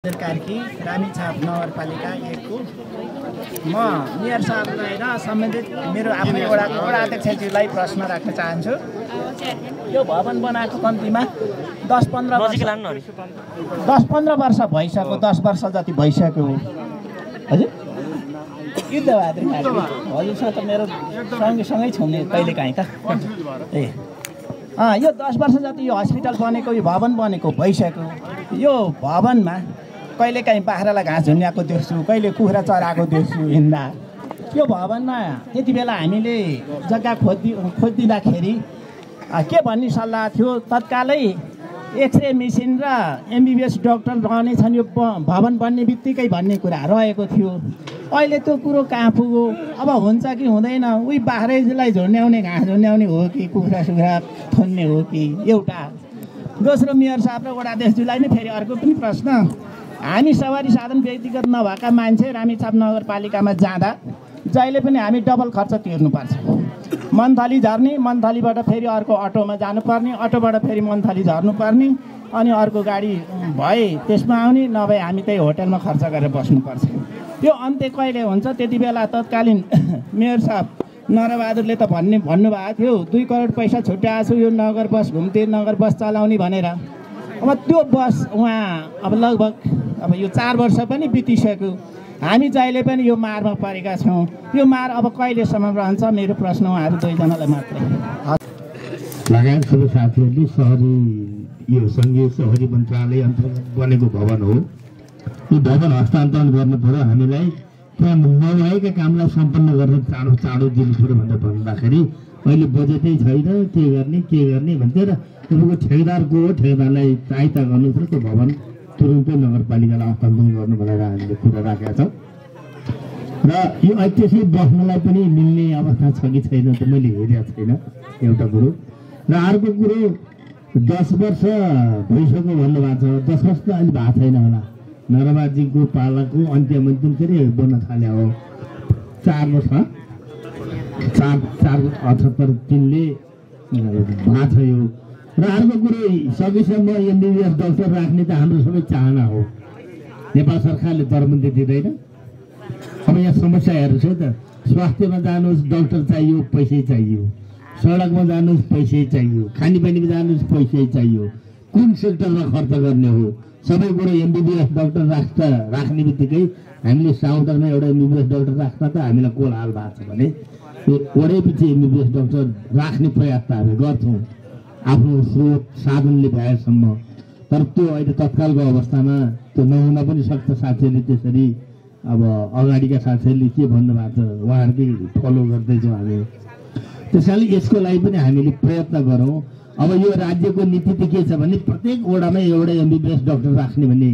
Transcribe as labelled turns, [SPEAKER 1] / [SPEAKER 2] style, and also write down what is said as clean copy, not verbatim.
[SPEAKER 1] कार्की रामेछाप नगरपालिका 1 को म मेयर साहबलाई र सम्बन्धित मेरो आफ्नै वडाको वडा अध्यक्षज्यूलाई प्रश्न राख्न चाहन्छु। यो भवन बनाएको कम्तीमा 10-15 वर्ष भइसक्यो, 10 वर्ष जति भइसक्यो। हजुर युद्धबहादुर कार्की हजुरसँग त मेरो सँगै छौँ नि कहिलेकाहीँ त। यो 10 वर्ष जति यो हस्पिटल बनेको, यो भवन बनेको भइसक्यो। यो भवनमा कहिलेकाहीँ बाख्रालाई घाँस झुन्याएको देख्छु, कहिले कुखुरा चराएको देख्छु हिँड्दा। यो भवनमा त्यति बेला हामीले जग्गा खोजिदिँदाखेरि के भन्ने सल्लाह थियो, तत्कालै एक्सरे मेसिन र एमबिबिएस डक्टर रहनेछन् यो भवन बन्ने बित्तिकै भन्ने कुरा रहेको थियो। अहिले त्यो कुरो कहाँ पुग्यो? अब हुन्छ कि हुँदैन? उही बाख्रैलाई झुन्याउने, घाँस झुन्याउने हो कि कुखुरा सुखुरा थुन्ने हो कि? एउटा। दोस्रो, मेयर साहब र वडा अध्यक्षज्यूलाई नै फेरि अर्को पनि प्रश्न। हामी सवारी साधन व्यक्तिगत नभएका मान्छे रामेछाप नगरपालिकामा जाँदा जहिले पनि हामी डबल खर्च तिर्नुपर्छ। मनथली झर्ने, मनथलीबाट फेरि अर्को अटोमा जानुपर्ने, अटोबाट फेरि मनथली झर्नुपर्ने, अनि अर्को गाडी भए त्यसमा आउने, नभए हामी त्यही होटलमा खर्च गरेर बस्नुपर्छ। यो अन्त्य कहिले हुन्छ? त्यति बेला तत्कालीन मेयर साहब नरबहादुरले त भन्नुभएको थियो 2 करोड पैसा छुट्याएको छु यो नगर बस घुम्ते नगर बस चलाउने भनेर। अब त्यो बस उहाँ अब लगभग अब यो 4 वर्ष पनि बितिसक्यो। हामी जहिले पनि यो मारमा परेका छौँ। यो मार अब कहिलेसम्म रहन्छ? मेरो प्रश्न उहाँहरू दुईजनालाई मात्रै।
[SPEAKER 2] लगायत सबै साथीहरूले सहरी यो सङ्घीय सहरी मन्त्रालय अन्तर्गत बनेको भवन हो। यो भवन हस्तान्तरण गर्नु पर्यो। हामीलाई त्यहाँ नभएका कामलाई सम्पन्न गर्न चाँडो दिनु पऱ्यो भनेर भन्दाखेरि अहिले बजेटै छैन, के गर्ने भन्थ्यो र तपाईँको ठेकेदार को हो, ठेकेदारलाई सहायता गर्नु पऱ्यो, त्यो भवन तुरुन्तै नगरपालिकालाई हस्तान्तरण गर्नु भनेर हामीले कुरा राखेका छौँ। र यो ऐतिहासिक बस्नलाई पनि मिल्ने अवस्था छ कि छैन त मैले हेरेको छैन, एउटा कुरो। र अर्को कुरो 10 वर्ष भइसक्यो भन्नुभएको छ। 10 वर्ष त अहिले भएको छैन होला। नरबाजीको पालाको अन्तिम फेरि बन्न थाले हो। 4 वर्ष 478 तिनले भएको छ यो। र अर्को कुरो सकेसम्म एमबिबिएस डक्टर राख्ने त हाम्रो सबै चाहना हो। नेपाल सरकारले दरबन्दी दिँदैन। अब यहाँ समस्याहरू छ त। स्वास्थ्यमा जानुहोस् डक्टर चाहियो, पैसै चाहियो। सडकमा जानुहोस् पैसै चाहियो। खानेपानीमा जानुहोस् पैसै चाहियो। कुन सेक्टरमा खर्च गर्ने हो? सबै कुरो एमबिबिएस डक्टर राख्ने बित्तिकै हामीले साउदरमा एउटा एमबिबिएस डक्टर राख्दा त हामीलाई कोलाहाल भएको छ भने वडै पछि एमबिबिएस डक्टर राख्ने प्रयास त हामी गर्छौँ आफ्नो स्रोत साधनले भएसम्म। तर त्यो अहिले तत्कालको अवस्थामा त्यो नहुन पनि सक्छ। साथीहरूले त्यसरी अब अगाडिका साथीहरूले के भन्नुभएको छ उहाँहरूकै फलो गर्दैछौँ हामी। त्यसैले यसको लागि पनि हामीले प्रयत्न गरौँ। अब यो राज्यको नीति त के छ भने प्रत्येक वडामै एउटा एमबिबिएस डक्टर राख्ने भन्ने